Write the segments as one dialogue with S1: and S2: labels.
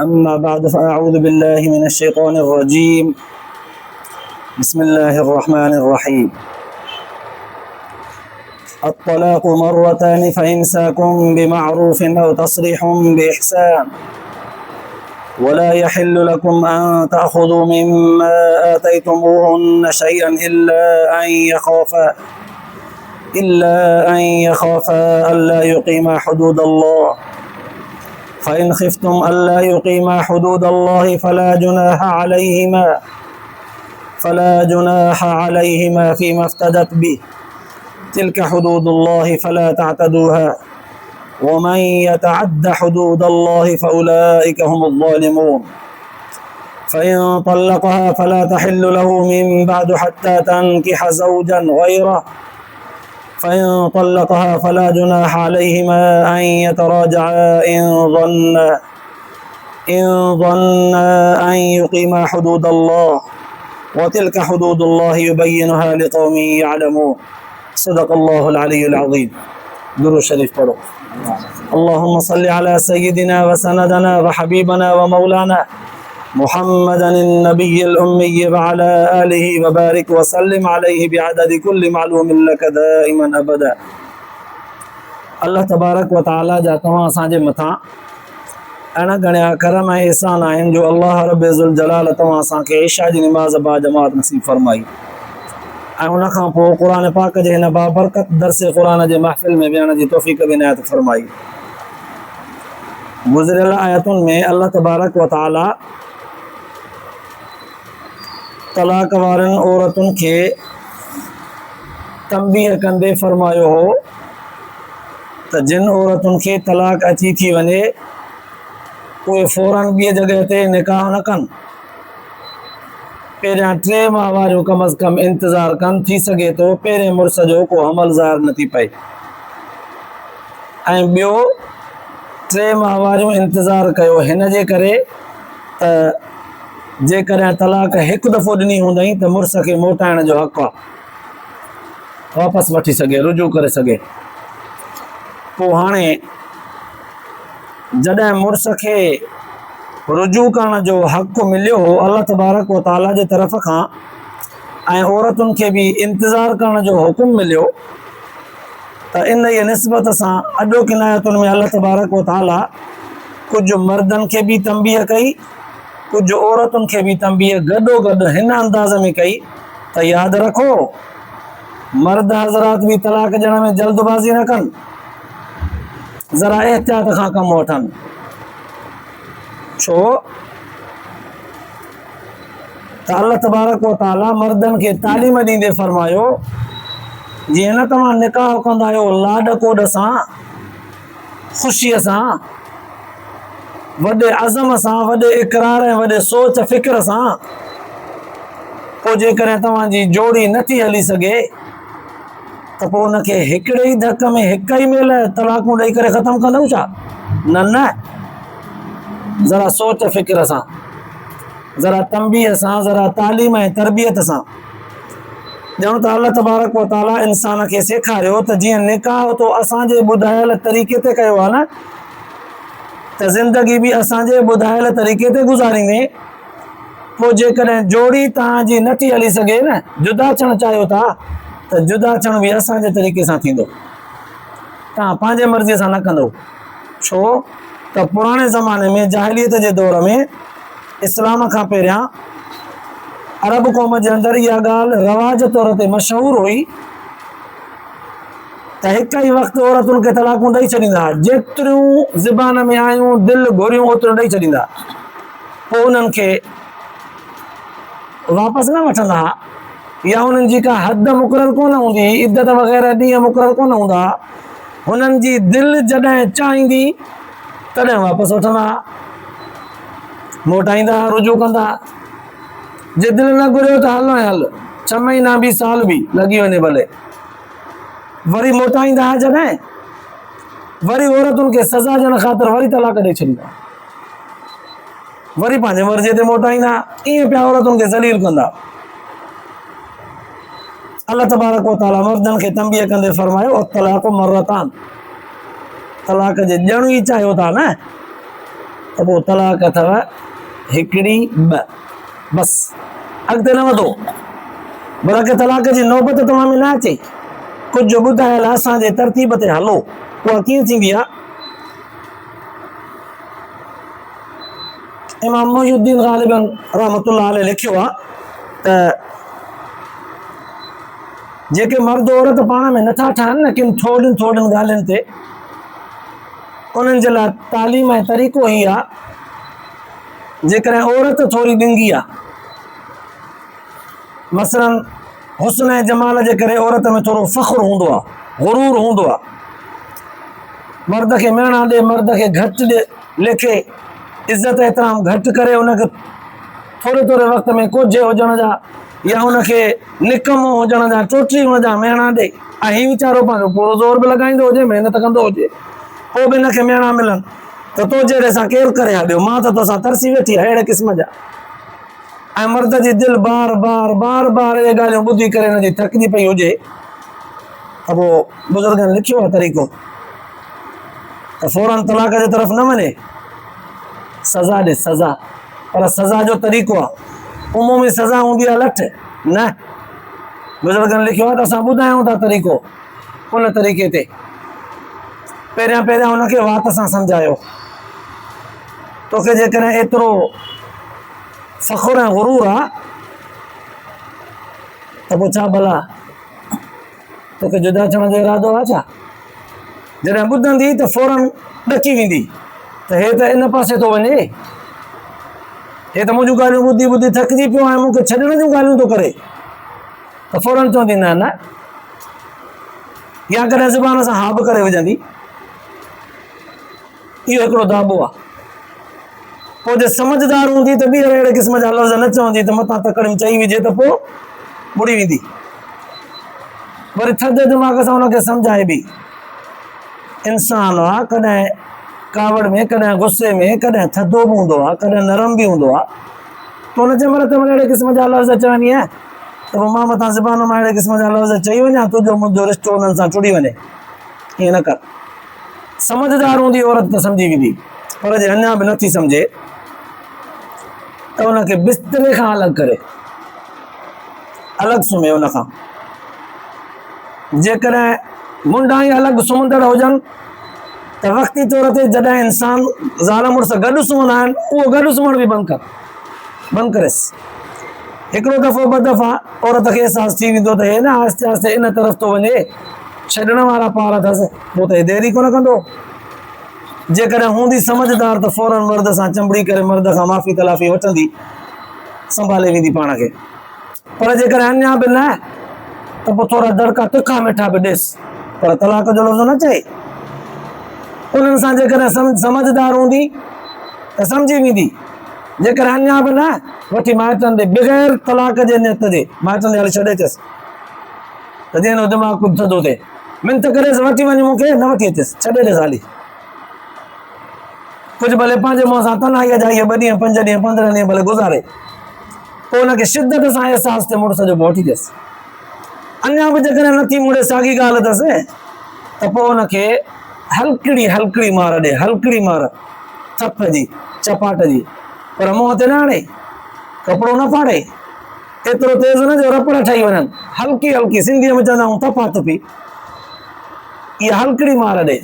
S1: अम्मा बाद फ़अऊज़ु बिल्लाहि मिनश्शैतानिर्रजीम। बिस्मिल्लाहिर्रहमानिर्रहीम। अत्तलाक़ु मर्रतानि फ़इम्साकुम बिमअरूफ़िन औ तस्रीहुम बिइहसान वला यहिल्लु लकुम अन तअख़ुज़ू मिम्मा आतयतुमूहुन्ना शयअन इल्ला अन यख़ाफ़ा अल्ला युक़ीमा हुदूदल्लाह फ़इन ख़िफ़्तुम अल्ला युक़ीमा हुदूदल्लाहि फ़ला जुनाह अलैहिमा फ़ीमा इफ़्तदत बिहि तिल्का हुदूदुल्लाहि फ़ला तअतदूहा वमन यतअद्द हुदूदल्लाहि फ़उलाइका हुमुज़्ज़ालिमून। फ़इन तल्लक़हा फ़ला तहिल्लु लहु मिन बअदु हत्ता तनकिह ज़ौजन गयरह फ़इन तल्लक़हा फ़ला जुनाह अलैहिमा अन यतराजआ इन ज़न्ना अन युक़ीमा हुदूदल्लाह व तिल्का हुदूदुल्लाहि युबय्यिनुहा लिक़ौमिन यअलमून। सदक़ल्लाहुल अलियुल अज़ीम। दुरूद शरीफ पढ़ो। अल्लाहुम्मा सल्लि अला सय्यिदिना व सनदना व हबीबना व मौलाना मुहम्मदिन नबिय्यिल उम्मी व अला आलिहि व बारिक व सल्लिम अलैहि बिअददि कुल्लि मालूमिन लक दाइमन अबदा। अल्लाह तबारक व तआला जा तव्हां असांजे मथां अहिड़ा घणा करम ऐं एहसान आहिनि जो अल्लाह रब ज़ुल जलाल तव्हां असांखे इशा जी निमाज़ बा जमात नसीब फरमाई ऐं उन खां पोइ क़ुरान पाक जे हिन बाबरकत दर्स क़ुरान जे महफ़िल में विहण जी तौफ़ीक़ बि इनायत फरमाई। गुज़िरियल आयतुनि में अल्लाह तबारक व तआला तलाक वारनि औरतुनि खे तंबीह कंदे फरमायो हो त जिन औरतुनि खे तलाक अची थी वञे उहे फ़ौरन ॿिए जॻह ते निकाह न कनि, पहिरियां 3 माह वारियूं कम अज़ कम इंतज़ारु कनि। थी सघे थो पहिरें मुड़ुस जो को हमल ज़ाहिर न थी पए ऐं ॿियो 3 माह वारियूं इंतज़ारु कयो हिन जे करे त जेकॾहिं तलाक हिकु दफ़ो ॾिनी हूंदई त मुड़ुस खे मोटाइण जो हक़ आहे, वापसि वठी सघे, रुजू करे सघे। पोइ हाणे जॾहिं मुड़ुस खे रुजू करण जो हक़ मिलियो अल्लाह तबारक व तआला जे तरफ़ खां ऐं औरतुनि खे बि इंतज़ारु करण जो हुकुम मिलियो त इन जी निस्बत सां अॼो किनायतुनि में अल्लाह तबारक व तआला कुझु मर्दनि खे बि तंबीह कई, कुझु औरतुनि खे बि तंबीह गॾोगॾु हिन अंदाज़ में कई त यादि रखो मर्द हज़रात बि तलाक ॾियण में जल्दबाज़ी न कनि, ज़रा एहतियात खां कमु वठनि। छो त अल्लाह तबारक व तआला मर्दनि खे तालीम ॾींदे फरमायो जीअं न तव्हां निकाह कंदा आहियो लाॾ कोॾ सां, ख़ुशीअ सां, वॾे अज़म सां, वॾे इक़रार ऐं वॾे सोच फ़िक्र सां, पोइ जेकॾहिं तव्हांजी जोड़ी नथी हली सघे त पोइ उनखे हिकिड़े ई धक में हिक ई महिल तलाकूं ॾेई करे ख़तमु कंदव छा? न, ज़रा सोच फ़िक्र सां, ज़रा तंबीह सां, ज़रा तालीम ऐं तरबियत सां। ॼण त अल्लाह तबारक व तआला इंसान खे सेखारियो त जीअं निकाह तो असांजे ॿुधायल तरीक़े ते कयो आहे न त ज़िंदगी बि असांजे ॿुधायल तरीक़े ते गुज़ारींदे। पोइ जेकॾहिं जोड़ी तव्हांजी नथी हली सघे न, जुदा थियणु चाहियो था त जुदा थियण बि असांजे तरीक़े सां थींदो, तव्हां पंहिंजे मर्ज़ीअ सां न कंदो। छो त पुराणे ज़माने में जाहिलियत जे दौर में इस्लाम खां पहिरियां अरब क़ौम जे अंदरि इहा ॻाल्हि रवाज तौर ते मशहूरु हुई त हिक ई वक़्तु औरतुनि खे तलाकूं ॾेई छॾींदा, जेतिरियूं ज़बान में आयूं दिलि घुरियूं ओतिरियूं ॾेई छॾींदा। पोइ उन्हनि खे वापसि न वठंदा या उन्हनि जी का हद मुक़ररु कोन हूंदी, इद्दत वग़ैरह ॾींहं मुक़ररु कोन हूंदा। हुननि जी दिलि जॾहिं चाहींदी तॾहिं वापसि वठंदा, मोटाईंदा, रुजू कंदा। जे दिलि न घुरियो त हल 6 महीना बि साल बि लॻी वञे भले, वरी मोटाईंदा जॾहिं, वरी औरतुनि खे सज़ा ॾियण ख़ातिर वरी तलाक ॾेई छॾींदा, वरी पंहिंजे मर्ज़ीअ ते मोटाईंदा, ईअं पिया औरतुनि खे ज़लील कंदा। अल्लाह तबारक व तआला मर्दनि खे तंबीह कंदे फरमायो अत्तलाक़ु मर्रतान, तलाक जे ॾियणु ई चाहियो था न, त पोइ तलाक अथव हिकिड़ी ॿ, बसि अॻिते न वधो। भला के तलाक जी नौबत तव्हां में न अचे, कुझु ॿुधायल असांजे तरतीब ते हलो। उहा कीअं थींदी आहे? इमाम मोहिउद्दीन ग़ालिबन रहमतुल्लाह अलैह लिखियो आहे त जेके मर्द औरत पाण में नथा ठहनि न किन थोड़ियुनि थोड़ियुनि ॻाल्हियुनि ते, उन्हनि जे लाइ तालीम ऐं तरीक़ो ई आहे, जेकॾहिं औरत थोरी ॾिंगी आहे, मसलन हुस्न ऐं जमाल जे करे औरत में थोरो फ़ख्रु हूंदो आहे, गुरूर हूंदो आहे, मर्द खे मेणा ॾे, मर्द खे घटि ॾे लेखे, इज़त एतिराम घटि करे, उनखे थोरे थोरे वक़्त में कोझे हुजण जा या उनखे निकमो हुजण जा, टोटरी हुजण जा मेणा ॾे। ऐं हीउ वीचारो पंहिंजो पूरो ज़ोर बि लॻाईंदो हुजे, महिनत कंदो हुजे, पोइ बि हिनखे मेणा मिलनि त तो जहिड़े सां केरु करे हा ॿियो, मां त तोसां तरसी वेठी आहे, अहिड़े क़िस्म जा। ऐं मर्द जी दिलि बार बार बार बार इहे ॻाल्हियूं ॿुधी करे हिनजी थकिजी पई हुजे, त पोइ बुज़ुर्गनि लिखियो आहे तरीक़ो त फौरन तलाक जे तरफ़ न वञे, सज़ा ॾे, सज़ा। पर सज़ा जो तरीक़ो आहे, उमूमी सज़ा हूंदी आहे लठ न। बुज़ुर्गनि लिखियो आहे त असां ॿुधायूं था तरीक़ो, उन तरीक़े ते पहिरियां पहिरियां हुनखे वात सां सम्झायो। तोखे जेकॾहिं एतिरो फ़ख्रु ऐं गुरूर आहे त पोइ छा भला तोखे जुदा थियण जो इरादो आहे छा? जॾहिं ॿुधंदी त फौरन ॾकी वेंदी त हे त इन पासे थो वञे, हे त मुंहिंजूं ॻाल्हियूं ॿुधी ॿुधी थकिजी पियो आहे, मूंखे छॾण जूं ॻाल्हियूं थो करे, त फौरन चवंदी न न, या कॾहिं ज़ुबान सां हा बि करे विझंदी। इहो हिकिड़ो दाबो आहे। पोइ जे समझदार हूंदी त ॿीहर अहिड़े क़िस्म जा लफ़्ज़ न चवंदी त मथां तकड़ियूं चई विझे त पोइ बुड़ी वेंदी। वरी थधे दिमाग़ सां हुनखे सम्झाए बि, इंसान आहे, कॾहिं कावड़ में, कॾहिं गुस्से में, कॾहिं थधो बि हूंदो आहे, कॾहिं नरम बि हूंदो आहे, त हुन जे महिल अहिड़े क़िस्म जा लफ़्ज़ चवंदी आहे त पोइ मां मथां ज़ुबान मां अहिड़े क़िस्म जा लफ़्ज़ चई वञा, तुंहिंजो मुंहिंजो रिश्तो हुननि सां चुड़ी वञे। ईअं न कर। समझदार हूंदी औरत त सम्झी वेंदी, पर जे अञा बि नथी सम्झे त हुनखे बिस्तरे खां अलॻि करे, अलॻि सुम्हे हुन खां। जेकॾहिं मुंडा ई अलॻि सुम्हंदड़ हुजनि त वक़्ती तौर ते जॾहिं इंसान ज़ाल मुड़ुस गॾु सुम्हंदा आहिनि, उहो गॾु सुम्हण बि बंदि करेसि। हिकिड़ो दफ़ो ॿ दफ़ा औरत खे अहसासु थी वेंदो त हे न आहिस्ते आहिस्ते इन तरफ़ थो वञे, छॾण वारा पार अथसि, पोइ त हे देरी कोन कंदो। जेकॾहिं हूंदी समझदार त फौरन मर्द सां चंबड़ी करे मर्द खां माफ़ी तलाफ़ी वठंदी, संभाले वेंदी पाण खे। पर जेकॾहिं अञा बि न, त पोइ थोरा दड़का तिखा मिठा बि ॾेसि, पर तलाक जो लफ़्ज़ न चए। उन्हनि सां जेकॾहिं समझदार हूंदी त सम्झी वेंदी। जेकॾहिं अञा बि न, वठी माइटनि ॾे बग़ैर तलाक जे नियत जे, माइटनि ॾे हली छॾे अचेसि त जंहिंजो दिमाग़ कुझु थधो थिए, मिंथ करेसि वठी वञी, मूंखे न वठी अचेसि, छॾे ॾेसि हाली। कुझु भले पंहिंजे मुंहं सां तनाईअ जा इहे 2 ॾींहं 5 ॾींहं 15 ॾींहं भले गुज़ारे, पोइ हुनखे शिदत सां अहसासु थिए मुड़ुस जो, पोइ वठी ॾेसि। अञा बि जेकॾहिं नथी मुड़े, साॻी ॻाल्हि अथसि, त पोइ हुनखे हल्कड़ी मार ॾे, हल्कड़ी मार, थप जी, चपाट जी, पर मुंहं ते न आणे, कपिड़ो न फाड़े, एतिरो तेज़ न जो रपड़ ठही वञनि, हल्की हल्की, सिंधीअ में चवंदा आहियूं थपा थपी, इहा हल्कड़ी मार ॾे।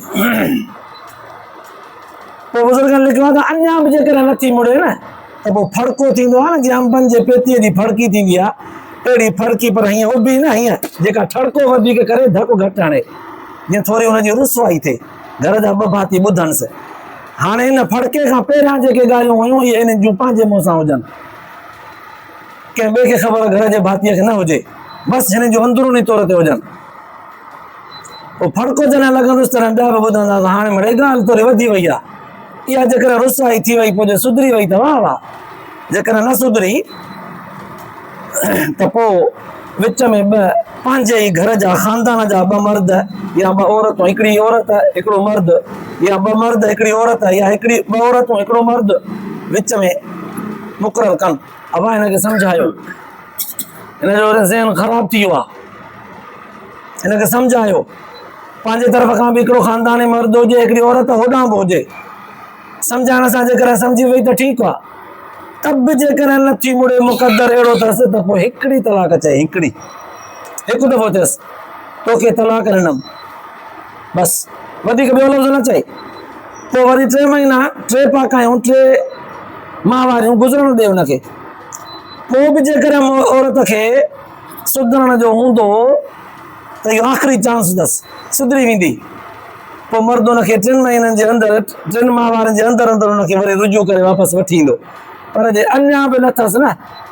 S1: पोइ बुज़ुर्गनि लिखियो आहे त अञा बि जेकॾहिं नथी मुड़े न, त पोइ फड़को थींदो आहे न, जीअं अंबनि जे पेतीअ जी फड़की थींदी आहे, अहिड़ी फड़की, पर हीअं उभी न, हीअं जेका ठड़को वधीक करे, धकु घटि आणे, जीअं थोरी हुनजी रुसवाई थिए, घर जा 2 भाती ॿुधनिसि। हाणे हिन फड़के खां पहिरियां जेके ॻाल्हियूं हुयूं, इहे हिन जूं पंहिंजे मुंहं सां हुजनि, कंहिं ॿिए खे ख़बर घर जे भातीअ खे न हुजे, बसि हिन जूं अंदरूनी तौर ते हुजनि। पोइ फड़को जॾहिं लॻंदुसि त ॿिया बि ॿुधंदा त हाणे मिड़े ॻाल्हि थोरी वधी वई आहे, इहा जेकॾहिं रुसवाई थी वई, पोइ जे सुधरी वई त वाह वाह, जेकॾहिं न सुधरी त पोइ विच में 2 पंहिंजे ई घर जा ख़ानदान जा 2 मर्द या 2 औरतूं, हिकिड़ी औरत हिकिड़ो मर्द, या 2 मर्द हिकिड़ी औरत, या 2 औरतूं हिकिड़ो मर्द विच में मुक़ररु कनि। अबा हिनखे सम्झायो, हिनजो ज़हन ख़राबु थी वियो आहे, हिनखे सम्झायो पंहिंजे तरफ़ खां बि हिकिड़ो ख़ानदानी मर्द हुजे, हिकिड़ी औरत होॾां बि हुजे, सम्झाइण सां जेकॾहिं सम्झी वई त ठीकु आहे, तब बि जेकॾहिं नथी मुड़े, मुक़दर अहिड़ो अथसि त पोइ हिकिड़ी तलाक चए, हिकिड़ी, हिकु दफ़ो चयसि तोखे तलाक ॾिनमि, बसि, वधीक ॿियो लफ़्ज़ न चई। पोइ वरी 3 महीना 3 पाकायूं, 3 माहवारियूं गुज़रण ॾे हुनखे। पोइ बि जेकॾहिं औरत खे सुधरण जो हूंदो त इहो आख़िरी चांस अथसि, सुधरी वेंदी। पोइ मर्द हुनखे 3 महीननि जे अंदरि, 3 माहवारनि जे अंदरि अंदरि हुनखे वरी रुजू करे वापसि वठी ईंदो। पर जे अञा बि न अथसि न,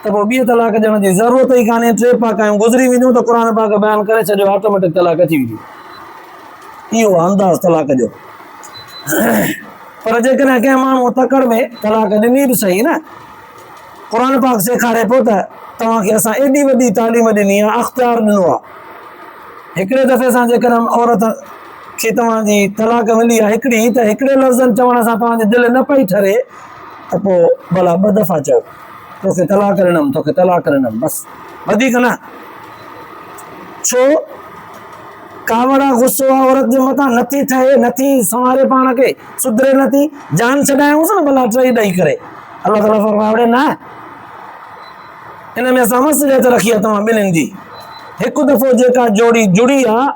S1: त पोइ ॿी तलाक ॾियण जी ज़रूरत ई कान्हे। 3 पाकायूं गुज़री वेंदियूं त क़ुर पाक बयानु करे छॾियो, ऑटोमेटिक तलाक अची वेंदी। इहो आहे अंदाज़ तलाक जो। पर जेकॾहिं कंहिं माण्हू तकड़ में तलाक ॾिनी बि सही न, क़ुर पाक सेखारे पियो त तव्हांखे असां एॾी वॾी तालीम ॾिनी आहे, अख़्तियार ॾिनो आहे। हिकिड़े दफ़े सां जेकॾहिं औरत खे तव्हांजी तलाक मिली आहे हिकिड़ी, त हिकिड़े लफ़्ज़नि चवण सां तव्हांजी दिलि न पई ठरे त पोइ भला 2 दफ़ा चओ तोखे तलाक ॾिनमि, तोखे तलाक ॾिनमि, बसि, वधीक न। छो कावड़ा गुस्सो आहे औरत जे मथां, नथी ठहे, नथी संवारे पाण खे, सुधरे नथी, जान छॾायूंसि न भला 3 ॾेई करे। अलाह ताला फरमाए न, इन में असां मसलियत रखी आहे तव्हां ॿिन्हिनि जी। हिकु दफ़ो जेका जोड़ी जुड़ी आहे,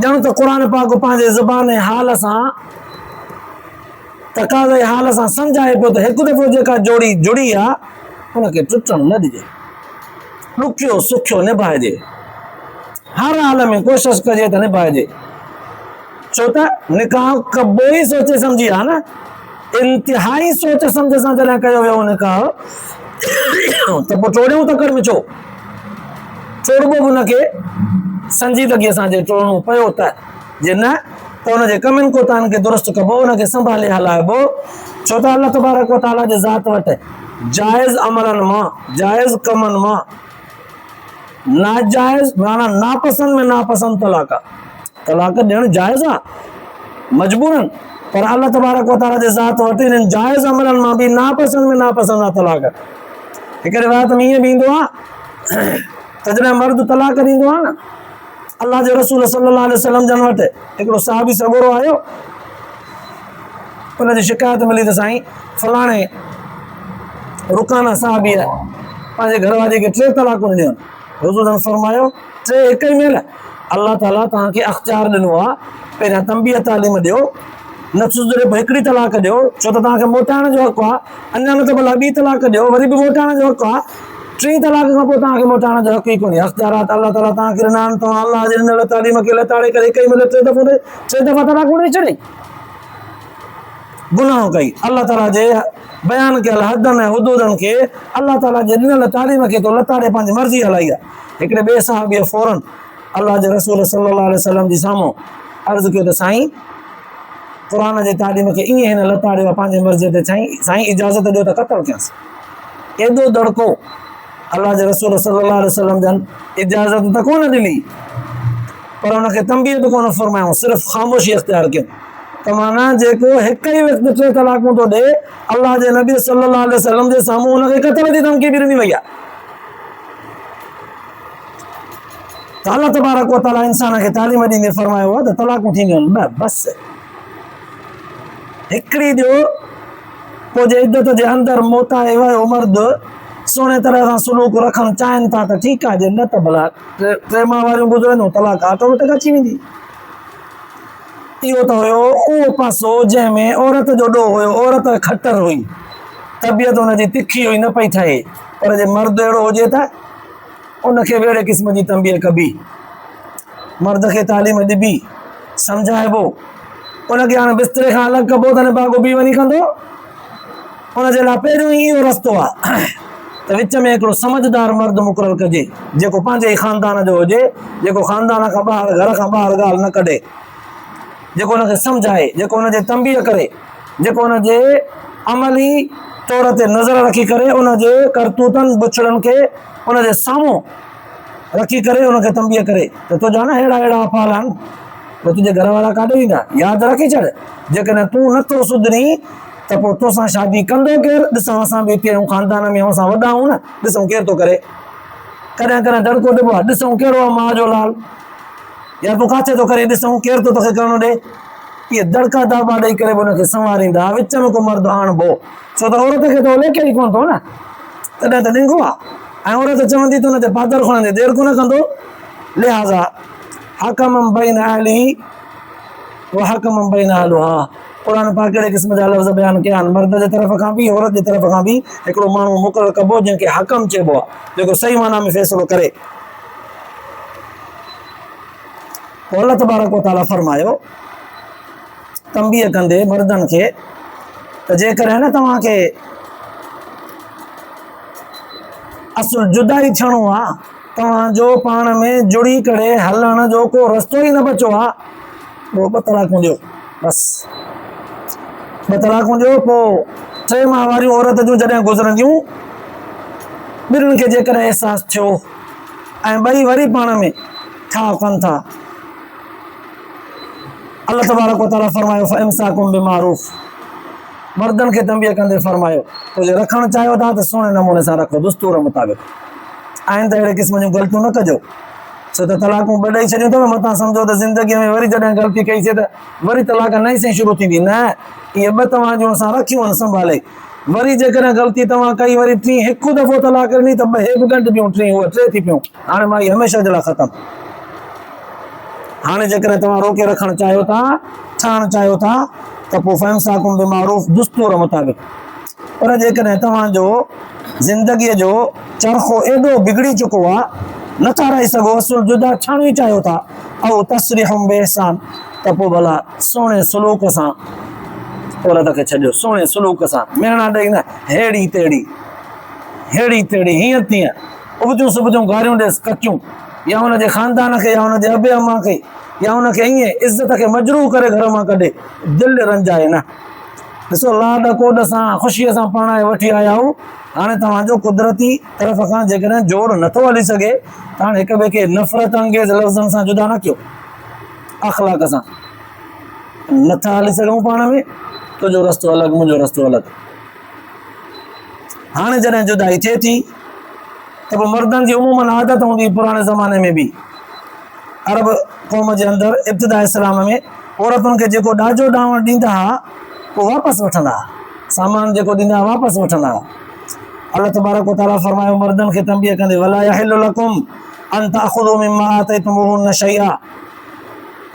S1: ॼण त क़ुर पाक पंहिंजे ज़बान हाल सां, तक़ाज़े हाल सां सम्झाए पियो त हिकु दफ़ो जेका जोड़ी जुड़ी आहे हुनखे टुटण न ॾिजे, ॾुखियो सुखियो निभाइजे, हर हाल में कोशिशि कजे त निभाइजे। छो त निकाह कबो ई सोचे सम्झी आहे न, इंतिहाई सोच सम्झ सां जॾहिं कयो वियो निकाह त पोइ टोड़ियूं तकड़ में छो, टोड़बो बि हुनखे संजीदगीअ सां जे टोड़णो पियो त, जे न त हुनजे कमनि कोताहनि खे दुरुस्त कबो, हुनखे संभाले हलाइबो। छो त अल्लाह तबारक व तआला जे ज़ात वटि जाइज़ अमलनि मां, जाइज़ कमनि मां नाजाइज़ माना नापसंद में नापसंद तलाक आहे। तलाक ॾियणु जाइज़ आहे मजबूरन, पर अल्लाह तबारक व तआला जे ज़ात वटि इन्हनि जाइज़ अमलनि मां बि नापसंद में नापसंद आहे तलाक। हिकु रिवायत में ईअं बि ईंदो आहे त जॾहिं मर्द तलाक ॾींदो आहे न, अल्लाह जे रसूल सल्लल्लाहु अलैहि वसल्लम जन वटि हिकिड़ो साहबी सॻोरो आयो, हुनजी शिकायत मिली त साईं फलाणे रुकाना साहबीअ पंहिंजे घरवारी खे 3 तलाकूं ॾिनियूं। हुज़ूरनि फरमायो 3 हिक ई महिल? अल्लाह ताला तव्हांखे अख़्तियार ॾिनो आहे, पहिरियां तंबीह तालीम ॾियो, न सुधरे पोइ हिकिड़ी तलाक ॾियो, छो त तव्हांखे मोटाइण जो हक़ु आहे, अञा न त भला 2 तलाक ॾियो, वरी बि मोटाइण जो हक़ु आहे, 3 तलाक खां पोइ तव्हांखे मोटाइण जो हक़ु ई कोन्हे। अख़्तियारात अल्लाह ताला तव्हांखे ॾिना आहिनि, तव्हां अल्लाह जे ॾिनल तालीम खे लताड़े करे हिक ई महिल 3 दफ़ा तलाकूं ॾेई छॾे, गुनाह कई। अल्लाह ताला जे बयान कयल हदनि ऐं हुदूदनि खे, अल्लाह ताला जे ॾिनल तालीम खे तो लताड़े पंहिंजी मर्ज़ी हलाई आहे। हिकिड़े ॿिए साहबीअ फौरन अल्लाह जे रसूल सल्लल्लाहु अलैहि वसल्लम जी साम्हूं अर्ज़ु कयो त साईं क़ुर जे तालीम खे ईअं हिन लताड़ियो आहे पंहिंजे मर्ज़ीअ ते, साईं इजाज़त ॾियो त क़त्ल कयांसि। एॾो दड़को अल्लाह जे रसूल सल्लल्लाहु अलैहि वसल्लम जन इजाज़त त कोन ॾिनी, पर हुनखे तंबीह बि कोन फरमायूं, सिर्फ़ु ख़ामोशी इख़्तियार कयूं। त माना जेको हिक ई वक़्तु 3 तलाकूं थो ॾे, अल्लाह जे नबी सल्लल्लाहु अलैहि वसल्लम जे साम्हूं हुनखे क़त्ल जी धमकी बि ॾिनी वई आहे। त अल्लाह तबारक व तआला इंसान खे तालीम ॾींदे फरमायो आहे त तलाकूं थींदियूं आहिनि, बसि हिकिड़ी ॾियो, पोइ जे इद्दत जे अंदरि मोटाए वियो मर्द सुहिणे तरह सां सुलूक रखणु चाहिनि था त ठीकु आहे, जे न त भला 3 माहवारियूं गुज़रंदियूं, तलाक ऑटोमेटिक अची वेंदी। इहो त हुयो उहो पासो जंहिंमें औरत जो ॾोह हुयो, औरत खटर हुई, तबियत हुनजी तिखी हुई, न पई ठहे। पर जे मर्द अहिड़ो हुजे त उनखे बि अहिड़े क़िस्म जी तंबीह कबी, मर्द खे तालीम ॾिबी, सम्झाइबो, उनखे हाणे बिस्तरे खां अलॻि कबो त निभागो बि वञी कंदो, हुनजे लाइ पहिरियों ई इहो रस्तो आहे त विच में हिकिड़ो समझदार मर्द मुक़ररु कजे, जेको पंहिंजे ई ख़ानदान जो हुजे, जेको ख़ानदान खां ॿाहिरि, घर खां ॿाहिरि ॻाल्हि न कढे, जेको हुनखे सम्झाए, जेको हुनजे तंबीह करे, जेको हुनजे अमली तौर ते नज़र रखी करे हुनजे करतूतनि बुछड़नि खे हुनजे साम्हूं रखी करे हुनखे तंबीह करे त तुंहिंजा न अहिड़ा अहिड़ा अफ़ाल आहिनि, पोइ तुंहिंजे घर वारा काॾे वेंदा, यादि रखी छॾ। जेकॾहिं तूं नथो सुधरी त पोइ तोसां शादी कंदो केरु? ॾिसूं असां बि हिते आहियूं, ख़ानदान में असां वॾा आहियूं न, ॾिसूं केरु थो करे। कॾहिं कॾहिं दड़को ॾिबो आहे, ॾिसूं कहिड़ो आहे माउ जो लाल, या पोइ काथे थो करे ॾिसूं केरु थो तोखे करणो ॾे, इहे दड़का दाबा ॾेई करे हुनखे संवारींदा, विच में को मर्द आणबो, छो त औरत खे त लेखे ई कोन थो न, तॾहिं त ॾिंगो आहे। ऐं औरत चवंदी त हुन ते पादर खणंदे देरि कोन कंदो। लिहाज़ा हकम बैन अहलिही व हकम बैन अहलिहा, क़ुरान पाक कहिड़े क़िस्म जा लफ़्ज़ बयानु कया आहिनि, मर्द जे तरफ़ खां बि औरत जे तरफ़ खां बि हिकिड़ो माण्हू मुक़ररु कबो जंहिंखे हकम चइबो आहे, जेको सही माना में फ़ैसिलो करे। पोइ अल्लाह तबारक व तआला फरमायो तंबीह कंदे मर्दनि खे त जेकॾहिं न तव्हांखे असुल जुदाई थियणो आहे, तव्हांजो पाण में जुड़ी करे हलण जो को रस्तो ई न बचो आहे, पोइ 2 तलाकूं ॾियो, बसि 2 तलाकूं ॾियो। पोइ 3 माह वारियूं औरत जूं जॾहिं गुज़रंदियूं, ॿिन्हिनि खे जेकॾहिं अहसासु थियो ऐं ॿई वरी पाण में छा कनि था, अल्लाह तबारक व तआला फरमायो फ़इम्साकुम बिमारूफ़, मर्दनि खे तंबीह कंदे फरमायो तो जे रखणु चाहियो था त सुहिणे नमूने सां रखो, दुस्तूर मुताबिक़। आइंदा अहिड़े क़िस्म जूं ग़लतियूं न कजो, छो त तलाकूं 2 ॾेई छॾियूं अथव, मथां सम्झो त ज़िंदगीअ में वरी जॾहिं ग़लती कईसीं त वरी तलाक नई सां शुरू थींदी। न, इहे 2 तव्हां जूं असां रखियूं आहिनि संभाले, वरी जेकॾहिं ग़लती तव्हां कई, वरी 3 हिकु दफ़ो तलाक ॾिनी त 2 बि गंढ पियूं, 3 उहे 3 थी पियूं, हाणे मां इहे हमेशह जे लाइ ख़तमु। हाणे जेकॾहिं तव्हां रोके रखणु चाहियो था, ठाहिणु चाहियो था, त पोइ फ़इम्साकुम बिमारूफ़, दुस्तूर मुताबिक़। पर जेकॾहिं तव्हांजो ज़िंदगीअ जो चरखो एॾो बिगड़ी चुको आहे, नथा रही सघो, असुल जुदा थियणु ई चाहियो था, ऐं तस्रीहुम बेहसान, त पोइ भला सुहिणे सलूक सां औरत खे छॾियो, सुहिणे सलूक सां, मेणा ॾेई न, हेड़ी तेड़ी हीअं तीअं उबजूं सुबजूं गारियूं ॾेसि कचियूं, या हुनजे ख़ानदान खे, या हुनजे अबे अम्मा खे, या हुनखे ईअं इज़त खे मजरूह करे घर मां कढे, दिलि रंजाए न। ॾिसो लाड कोड सां ख़ुशीअ सां परणाए वठी आया आहियूं, हाणे तव्हांजो कुदरती तरफ़ खां जेकॾहिं जोड़ नथो हली सघे त हाणे हिक ॿिए खे नफ़रत अंगेज़ लफ़्ज़नि सां जुदा न कयो, अख़लाक सां नथा हली सघूं पाण में, तुंहिंजो रस्तो अलॻि, मुंहिंजो रस्तो अलॻि। हाणे जॾहिं जुदाई थिए थी त पोइ मर्दनि जी उमूमन आदत हूंदी, पुराणे ज़माने में बि अरब क़ौम जे अंदरि इब्तिदा इस्लाम में औरतुनि खे जेको ॾाजो ॾावण ॾींदा हुआ पोइ वापसि वठंदा हुआ, सामान जेको ॾींदा हुआ वापसि वठंदा हुआ। अल्लाह तबारक व तआला फरमायो मर्दनि खे तंबीह कंदे वला यहिल्लु लकुम अन तअख़ुज़ू मिम्मा आतयतुमूहुन्न शैआ,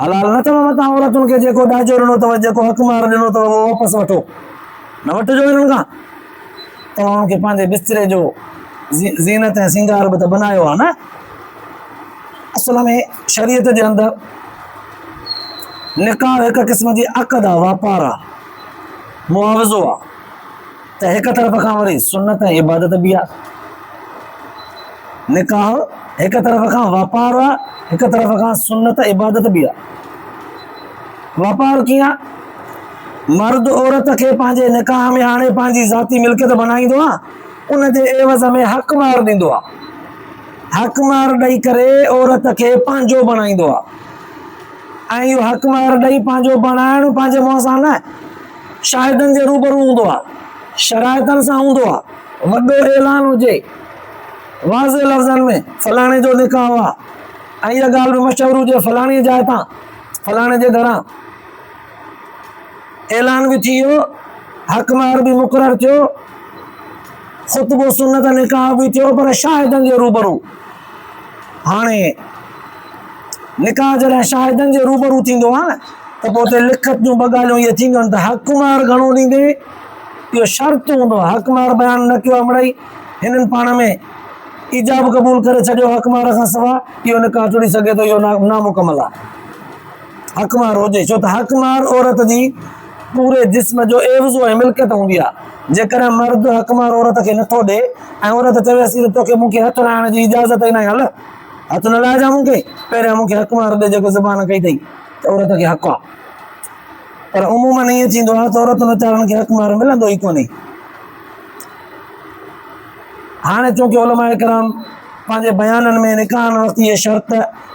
S1: हलाल न अथव मतां औरतुनि खे जेको ॾाजो ॾिनो अथव, जेको हक़मार ॾिनो अथव, उहो वापसि वठो, न वठिजो हिननि खां। तव्हां हुनखे पंहिंजे बिस्तरे जो ज़ीनत ऐं सिंगार बि त बनायो आहे न। असल में शरीयत जे अंदरि निकाह हिकु क़िस्म जी अक़द आहे, वापारु आहे, मुआवज़ो आहे, त हिकु तरफ़ खां वरी सुन्नत ऐं इबादत बि आहे। निकाह हिकु तरफ़ खां वापारु आहे, हिकु तरफ़ खां सुन्नत इबादत बि आहे। वापारु कीअं आहे? मर्द औरत खे पंहिंजे निकाह में हाणे पंहिंजी ज़ाती मिल्कियत बनाईंदो आहे, उन जे एवज़ में हक़मार ॾींदो आहे, हक़मार ॾेई करे औरत खे पंहिंजो बणाईंदो आहे। ऐं इहो हक़मार ॾेई पंहिंजो बणाइणु पंहिंजे मुंहं सां न, शाहिदनि जे रूबरू हूंदो आहे, शराइतनि सां हूंदो आहे, वॾो ऐलान हुजे वाज़े लफ़्ज़नि में फलाणे जो निकाह आहे, ऐं इहा ॻाल्हि बि मशहूरु हुजे फलाणी जाइ तां, फलाणे जे घरां ऐलान बि थी वियो, हक़मार बि मुक़ररु थियो, ख़ुतबो सुन्नत निकाह बि थियो, पर शाहिदनि जे रूबरू। हाणे निकाह जॾहिं शाहिदनि जे रूबरू थींदो आहे न, त पोइ उते लिखत जूं 2 ॻाल्हियूं इहे थींदियूं आहिनि त हक़मार घणो ॾींदे, इहो शर्त हूंदो आहे। हक़मार बयानु न कयो आहे मिड़ई हिननि पाण में ईजाब क़बूल करे छॾियो हक़मार खां सवाइ, इहो निकाह टुटी सघे थो, इहो नामुकमल आहे। हक़मार हुजे, छो त हक़मार औरत जी पूरे जिस्म जो एवज़ो ऐं मिल्कियत हूंदी आहे। जेकॾहिं मर्द हक़मार औरत खे नथो ॾे ऐं औरत चवेसि त तोखे मूंखे हथु लाहिण जी इजाज़त ई न आहे, हल हथु न लाहिजां मूंखे, पहिरियां मूंखे हक़मार ॾे जेको ज़बान कई अथई, त औरत खे हक़ु आहे। पर उमूमन ईअं थींदो आहे त औरतुनि वीचारनि खे हक़मार मिलंदो ई कोन्हे। हाणे चूंकि उलमा इकराम पंहिंजे बयाननि में निकाहनि वक़्तु इहे शर्त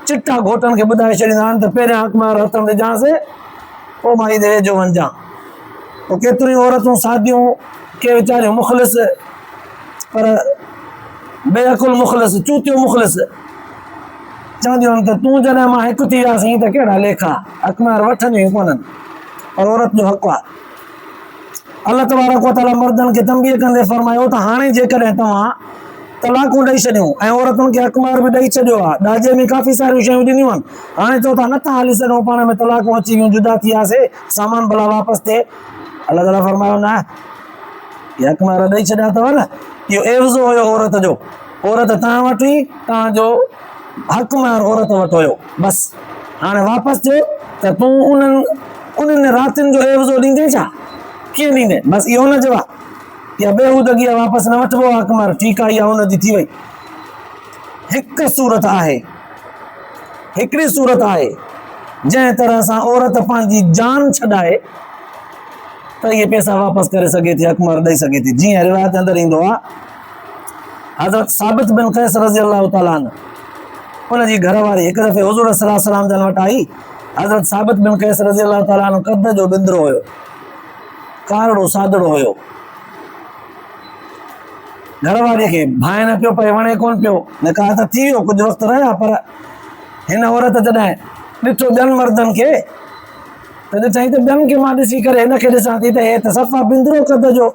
S1: चिटा घोटनि खे ॿुधाए छॾींदा आहिनि त पहिरियां हक़मार हथ में ॾिजांसि, पोइ मां ई वेझो वञिजां। पोइ केतिरियूं औरतूं सादियूं, के वीचारियूं मुख़लिस, पर बेअकुल मुख़लिस, चूतियूं मुख़लिस, चवंदियूं आहिनि त तूं जॾहिं मां हिकु थी वियासीं त कहिड़ा लेखा अख़बार वठंदियूं कोन्हनि पर औरत जो हक़ु आहे। अलाह तबारक व तआला मर्दनि खे तंबीह कंदे फरमायो त हाणे जेकॾहिं तव्हां तलाकूं ॾेई छॾियूं ऐं औरतुनि खे अख़बार बि ॾेई छॾियो आहे, ॾाजे में काफ़ी सारियूं शयूं ॾिनियूं आहिनि, हाणे चओ था नथा हली सघूं, पाण में तलाकूं अची वियूं, जुदा थी वियासीं, सामान भला वापसि थिए। अलाह ताला फरमायो न, इहे अख़बार ॾेई छॾिया अथव न, इहो एवज़ो हुयो औरत जो, औरत तव्हां वटि हुई, तव्हांजो हक़मार औरत वटि हुयो, बसि हाणे वापसि थियो त तूं उन्हनि रातियुनि जो एवज़ो ॾींदे छा, कीअं ॾींदे, बसि इहो न चवां या बेहूदगी आहे वापसि न वठिबो आहे हक़मार, ठीकु आहे, इहा हुनजी थी वई। हिकु सूरत आहे, हिकिड़ी सूरत आहे जंहिं तरह सां औरत पंहिंजी जान छॾाए त इहे पैसा वापसि करे सघे थी, हक़मार ॾेई सघे थी। जीअं रिवायत अंदरि ईंदो आहे, हज़रत साबित बिन क़ैस रज़ी अल्लाह ताला अन्हु, उनजी घरवारी हिकु दफ़े हुज़ूर सल्लल्लाहु अलैहि वसल्लम जन वटि आई। हज़रत साबित बिन क़ैस रज़ी अल्लाह ताला अन्हु कद जो बिंदरो हुयो, कारड़ो सादड़ो हुयो, घरवारीअ खे भाए न पियो पए, वणे कोन पियो, निकाह त थी वियो, कुझु वक़्तु रहिया, पर हिन औरत जॾहिं ॾिठो ॿियनि मर्दनि खे त ॾिठई त ॿियनि खे मां ॾिसी करे हिनखे ॾिसां थी त हे त सफ़ा बिंदरो कद जो,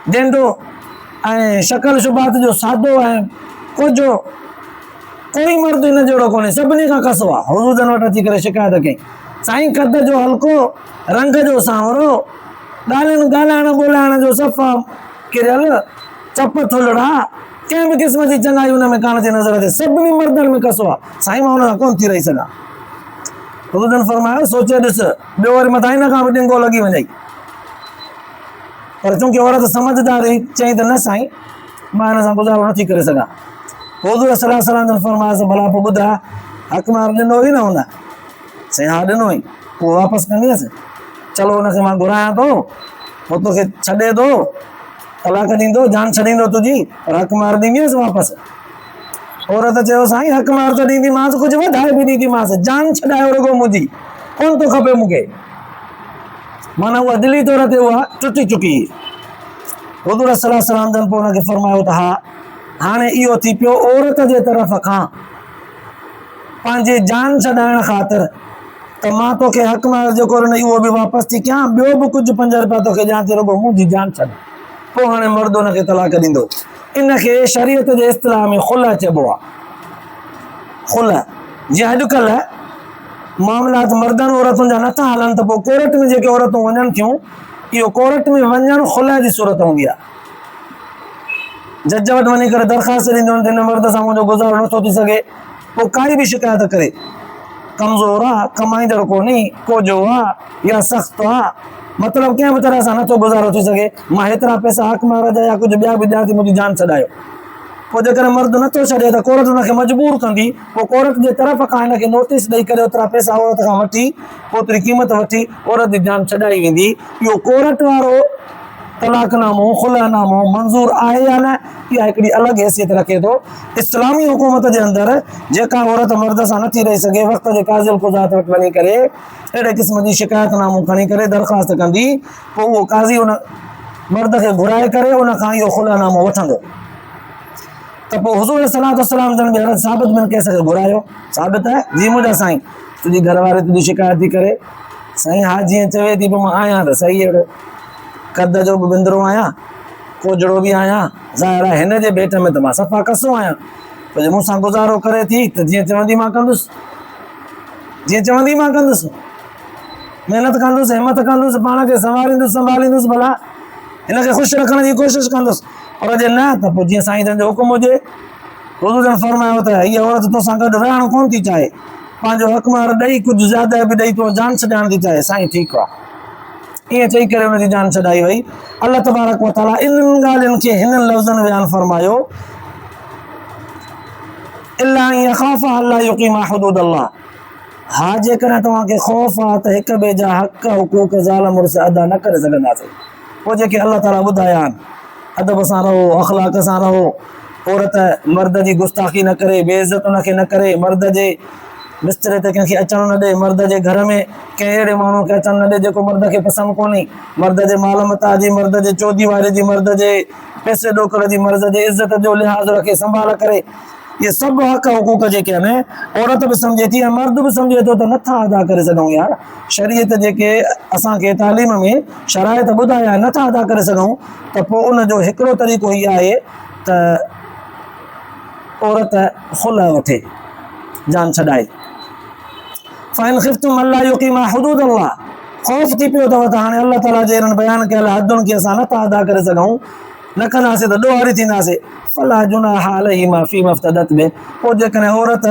S1: डेंडो ऐं शक्ल शुबात जो सादो ऐं कोजो, कोई मर्द हिन जहिड़ो कोन्हे, सभिनी खां कसो आहे। हुज़ूर जन वटि अची करे शिकायत कई, साईं कद जो हल्को, रंग जो सांवरो, ॻाल्हियुनि ॻाल्हाइण ॿोलाइण जो सफ़ा किरियल, चप थुलड़ा, कंहिं बि क़िस्म जी चङाई हुन में कान थी नज़र अचे, सभिनी मर्दनि में कसो आहे, साईं मां हुन सां कोन थी रही सघां। हुज़ूर जन फरमायो सोचे ॾिस, ॿियो वरी मथां हिन खां बि ॾिंगो लॻी वञई, पर चूंकि औरत समझदार हुई, चई त न साईं मां हिन सां गुज़ारो नथी करे सघां। हुज़ूर सल्लल्लाहु अलैहि वसल्लम जन फरमायोसि भला पोइ ॿुधा, हक़मार ॾिनो हुई न हुन, साईं हा ॾिनो हुई, पोइ वापसि कंदीअसि, चलो हुनखे मां घुरायां थो, पोइ तोखे छॾे थो, तलाक ॾींदो, जान छॾींदो तुंहिंजी, पर हक़मार ॾींदीअसि वापसि। औरत चयो साईं हक़मार त ॾींदीमांसि, कुझु वधाए बि ॾींदीमांसि, जान छॾायो रुॻो मुंहिंजी, कोन थो खपे मूंखे, माना उहा दिली तौर ते उहा टुटी चुकी। हुज़ूर सल्लल्लाहु अलैहि वसल्लम जन पोइ हुनखे फरमायो त हा हाणे इहो थी पियो औरत जे तरफ़ खां पंहिंजे जान छॾाइण ख़ातिर त मां तोखे हक़मार जेको ॾिनई उहो बि वापसि थी कयां, ॿियो बि कुझु 5 रुपया तोखे ॾियां थी, रुॻो मुंहिंजी जान छॾ, पोइ हाणे मर्द हुनखे तलाक ॾींदो। इनखे शरीयत जे इस्तिलाह में खुला चइबो आहे। खुला, जीअं अॼुकल्ह मामलात मर्दनि औरतुनि जा नथा हलनि त पोइ कोर्ट में जेके औरतूं वञनि थियूं, इहो कोर्ट में वञणु खुला जी सूरत हूंदी आहे। जज वटि वञी करे दरख़्वास्त ॾींदियूं आहिनि त हिन मर्द सां मुंहिंजो गुज़ारो नथो थी सघे, पोइ काई बि शिकायत करे, कमज़ोर आहे, कमाईंदड़ कोन्हे, कोजो आहे या सख़्तु आहे, मतिलबु कंहिं बि तरह सां नथो गुज़ारो थी सघे, मां हेतिरा पैसा हक़मार जा या कुझु ॿिया बि ॾियां थी, मुंहिंजी जान छॾायो। पोइ जेकॾहिं मर्द नथो छॾे त कोर्ट हुनखे मजबूर कंदी, पोइ कोर्ट जे तरफ़ खां हिनखे नोटिस ॾेई करे ओतिरा पैसा औरत खां वठी, ओतिरी क़ीमत वठी औरत जी जान छॾाई वेंदी। इहो कोर्ट वारो तलाकनामो, खुलानामो मंज़ूर आहे या न, इहा हिकिड़ी अलॻि हैसियत रखे थो। इस्लामी हुकूमत जे अंदरि जेका औरत मर्द सां नथी रही सघे, वक़्त जे काज़िल क़ुज़ात वटि वञी करे अहिड़े क़िस्म जी शिकायतनामो खणी करे दरख़्वास्त कंदी, पोइ उहो काज़ी उन मर्द खे घुराए करे उन खां इहो खुलानामो वठंदो। त पोइ हुज़ूर सल्लल्लाहु अलैहि वसल्लम जन बि साबित बिन क़ैस खे घुरायो। साबित आहे जी मुंहिंजा साईं, तुंहिंजी घरवारी तुंहिंजी शिकायत थी करे, साईं हा जीअं चवे थी, पोइ मां आहियां त सही, अहिड़ो कद जो बि बिंदरो आहियां, कोजड़ो बि आहियां, ज़ाहिर आहे हिन जे भेट में त मां सफ़ा कसो आहियां, पर मूंसां गुज़ारो करे थी त जीअं चवंदी मां कंदुसि, जीअं चवंदी मां कंदुसि, महिनत कंदुसि, हिमत कंदुसि, पाण खे संभालींदुसि संभालींदुसि, भला हिनखे ख़ुशि रखण जी कोशिशि कंदुसि, पर जे न त पोइ जीअं साईं जन जो हुकुम हुजे। हुज़ूर जन फरमायो त हीअ औरत तोसां गॾु रहणु कोन थी चाहे, पंहिंजो हक़मार ॾेई कुझु ज़्यादा बि ॾेई तो जान छॾाइण थी चाहे, साईं ठीकु आहे, ईअं चई करे हुनजी जान छॾाई वई। अल्लाह तबारक व तआला इन्हनि ॻाल्हियुनि खे हिननि लफ़्ज़नि में बयानु फरमायो, इल्ला अन यख़ाफ़ा अल्ला युक़ीमा हुदूद अल्लाह, हा जेकॾहिं तव्हांखे ख़ौफ़ आहे त हिक ॿिए जा हक़ हुक़ूक़ ज़ाल मुड़ुस अदा न करे सघंदासीं, पोइ जेके अल्लाह ताला ॿुधाया आहिनि, अदब सां रहो, अख़लाक सां रहो, औरत मर्द जी गुस्ताखी न करे, बेइज़त उनखे न करे, मर्द जे बिस्तरे ते कंहिंखे अचणु न ॾे, मर्द जे घर में कंहिं अहिड़े माण्हू खे अचणु न ॾे जेको मर्द खे पसंदि कोन्हे, मर्द जे माल मता जी, मर्द जे चौधी वारे जी, मर्द जे पैसे ॾोकड़ जी, मर्द जे इज़त जो लिहाज़ रखे, संभाल करे, ये सब हक़ हुकूक जेके आहिनि औरत बि सम्झे थी ऐं मर्द बि सम्झे थो त नथा अदा करे सघूं यार। शरीयत जेके असांखे तालीम में शराइत ॿुधाया नथा अदा करे सघूं त पोइ उनजो हिकिड़ो तरीक़ो इहो आहे त औरत खुला वठे, जान छॾाए। फ़इन ख़िफ़्तुम अल्ला युक़ीमा हुदूद अल्लाह, ख़ौफ़ थी पियो अथव त हाणे अल्लाह ताला जे हिननि बयानु कयल हदुनि खे असां नथा अदा करे सघूं, न कंदासीं त ॾोहारी थींदासीं। फला जुनाह अलैहिमा फ़ीमा इफ़्तदत बिही, पोइ जेकॾहिं औरत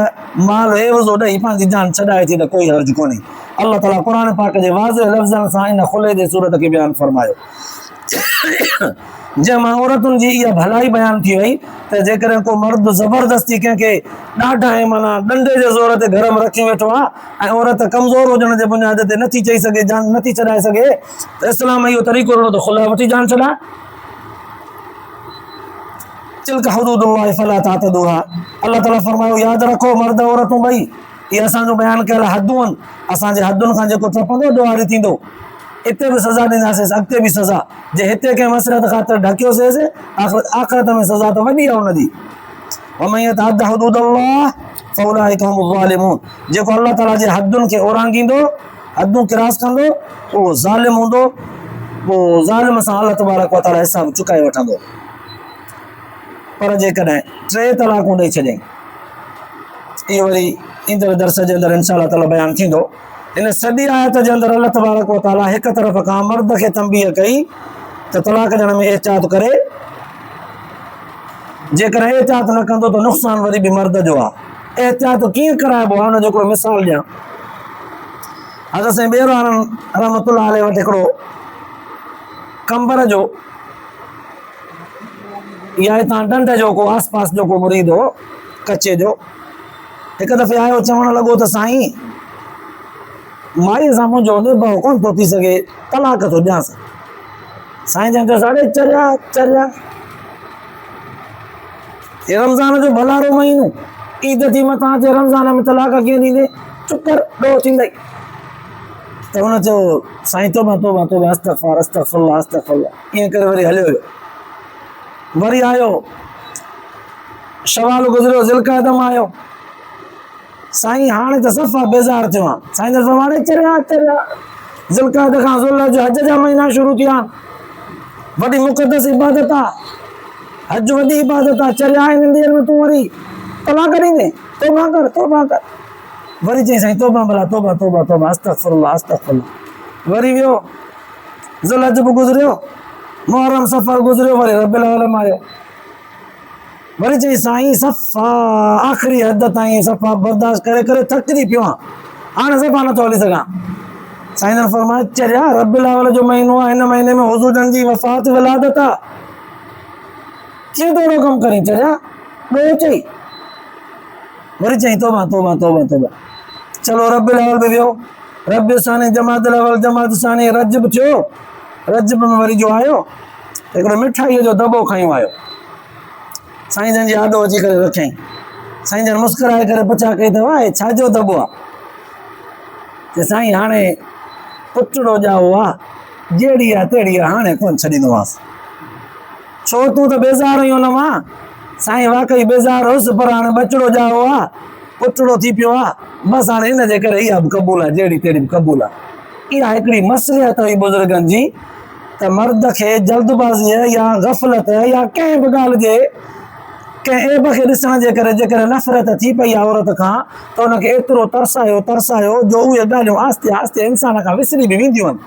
S1: माल एवज़ो ॾेई पंहिंजी जान छॾाए थी त कोई हर्ज कोन्हे। अल्लाह ताला क़ुर पाक जे वाज़िह लफ़्ज़नि सां इन खुले जे सूरत खे बयानु फरमायो। जंहिंमां औरतुनि जी इहा भलाई बयानु थी वई त जेकॾहिं को मर्द ज़बरदस्ती कंहिंखे ॾाढा माना ॾंडे जे ज़ोर ते घर में रखी वेठो आहे ऐं औरत कमज़ोर हुजण जे बुनियाद ते नथी चई सघे, जान नथी छॾाए सघे, त इस्लाम इहो तरीक़ो ॾिनो त खुला वठी जान छॾाए। तिल्क हुदूदुल्लाह फला तातदूहा, अल्लाह ताला फरमायो यादि रखो मर्द औरतूं ॿई इहे असांजो बयानु कयल हदूं आहिनि, असांजे हदुनि खां जेको टपंदो ॾोहारी थींदो। हिते बि सज़ा ॾींदासीं, अॻिते बि सज़ा। जे हिते कंहिं मसरत ख़ातिर ढकियोसीं आख़िरत में सज़ा त वॾी आहे हुनजी। वमन यतअद्द हुदूदल्लाह फउलाइका हुमुज़ ज़ालिमून, जेको अल्लाह ताला जे हदुनि खे ओरांगींदो, हदूं क्रॉस कंदो, उहो ज़ालिम हूंदो, पोइ ज़ालिम सां अल्लाह तबारक व तआला हिसाब चुकाए वठंदो। पर जेकॾहिं 3 तलाक़ूं ॾेई छॾियईं, इहो वरी ईंदड़ दर्स जे अंदरि इंशाअल्लाह ताला बयानु थींदो। इन सॼी आयत जे अंदरि अल्लाह तबारक व तआला हिक तरफ़ खां मर्द खे तंबीह कई त तलाक ॾियण में एहतियात करे, जेकॾहिं एहतियात न कंदो त नुक़सान वरी बि मर्द जो आहे। एहतियात कीअं कराइबो आहे हुनजो हिकिड़ो मिसाल ॾियां। हज़रत साईं बेरवान रहमतुल्लाह अलैह वटि हिकिड़ो कंबर जो या हितां ॾंड जो को आस पास जो को मुरीद हो कचे जो, हिकु दफ़े आयो चवणु लॻो त साईं माई सां मुंहिंजो निभाउ कोन थो थी सघे, तलाक थो ॾियांसि। साईं जन चयोसि अड़े चरिया चरिया, हे रमज़ान जो भलारो महीनो, ईद थी मथां अचे, रमज़ान में तलाक कीअं ॾींदे, चुप कर ॾोह थींदई। त हुन चयो साईं तोबा तोबा तोबा अस्तग़फुर अस्तग़फुरुल्लाह अस्तग़फुरुल्लाह, ईअं करे वरी हलियो वियो। वरी आयो शवाल गुज़रियो, ज़िलक़ाइद में आयो, साईं हाणे त सफ़ा बेज़ार थियो आहे। साईं जन फरमायो चरिया चरिया, ज़िलक़ाइद खां ज़ुल्हज हज जा महीना शुरू थिया, वॾी मुक़दस इबादत आहे, हज वॾी इबादत आहे, चरिया हिन ॾींहंनि में तूं वरी तलाक ॾींदे, तौबा कर तौबा कर। वरी चई साईं तौबा भला तौबा तौबा तौबा अस्तग़फुरुल्लाह अस्तग़फुरुल्लाह। वरी वियो, ज़ुल्हज बि गुज़रियो, मुहर्रम सफ़र गुज़रियो, वरी रबिउल अव्वल में आयो। वरी चई साईं सफ़ा आख़िरी हद ताईं सफ़ा बर्दाश्त करे करे थकिजी पियो आहियां, हाणे सफ़ा नथो हली सघां। साईं जन फरमायो चरिया रबिउल अव्वल जो महीनो आहे, हिन महीने में हुज़ूर जन जी वफ़ात विलादत आहे, कीअं थोरो कमु करी चरिया, ॿियो चई। वरी चई तौबा तौबा तौबा तौबा। चलो रबिउल अव्वल बि वियो, रबिउल सानी, जमादुल अव्वल, जमादुल सानी, रजब थियो, रजब में वरी जो आयो हिकिड़ो मिठाईअ जो दॿो खयूं आयो, साईं जन जी आॾो अची करे रखियईं। साईं जन मुस्कुराए करे पुछा कई त वाह छाजो दॿो आहे? चई साईं हाणे पुटड़ो ॼाओ आहे, जहिड़ी आहे तहिड़ी आहे, हाणे कोन छॾींदोमांसि। छो तूं त बेज़ार हुई हुन मां? साईं वाक़ई बेज़ार हुउसि, पर हाणे बचिड़ो ॼाओ आहे, पुटड़ो थी पियो आहे, बसि हाणे इन जे करे इहा बि क़बूल आहे, जहिड़ी तहिड़ी बि क़बूल आहे। इहा हिकिड़ी मसलियत हुई बुज़ुर्गनि जी त मर्द खे जल्दबाज़ी या ग़फ़लत या कंहिं बि ॻाल्हि जे कंहिं ऐब खे ॾिसण जे करे जेकॾहिं नफ़रत थी पई आहे औरत खां, त हुनखे एतिरो तरसायो तरसायो जो उहे ॻाल्हियूं आहिस्ते आहिस्ते इंसान खां विसरी बि वेंदियूं आहिनि,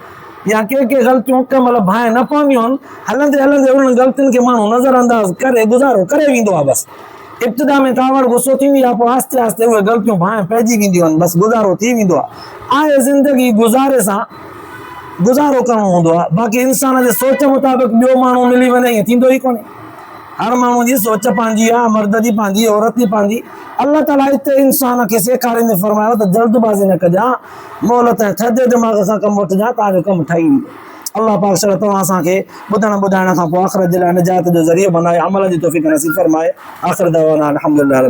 S1: या के ग़लतियूं कंहिं महिल भांइ न पवंदियूं आहिनि, हलंदे हलंदे उन्हनि ग़लतियुनि खे माण्हू नज़रअंदाज़ करे गुज़ारो करे वेंदो आहे। बसि इब्तिदा में कावड़ गुस्सो थींदी आहे, पोइ आहिस्ते आहिस्ते उहे ग़लतियूं भांइ पइजी वेंदियूं आहिनि, बसि गुज़ारो थी वेंदो आहे। ज़िंदगी गुज़ारे सां गुज़ारो करणो हूंदो आहे, बाक़ी इंसान जे सोच मुताबिक़ ॿियो माण्हू मिली वञे ईअं थींदो ई कोन्हे। हर माण्हू जी सोच पंहिंजी आहे, मर्द जी पंहिंजी, औरत जी पंहिंजी। अल्लाह ताला हिते इंसान खे सेखारींदे फरमायो त जल्दबाज़ी न कजां, मोहलत ऐं थधे दिमाग़ सां कमु वठिजां, तव्हांजो कमु ठही वेंदो। अल्लाह पाक शर तव्हां असांखे ॿुधण ॿुधाइण खां पोइ आख़िरत जे लाइ निजात जो ज़रियो बनाए, अमल जी तौफ़ीक़ नसीब फरमाए। आख़िर दवाना अल्हम्दुलिल्लाह।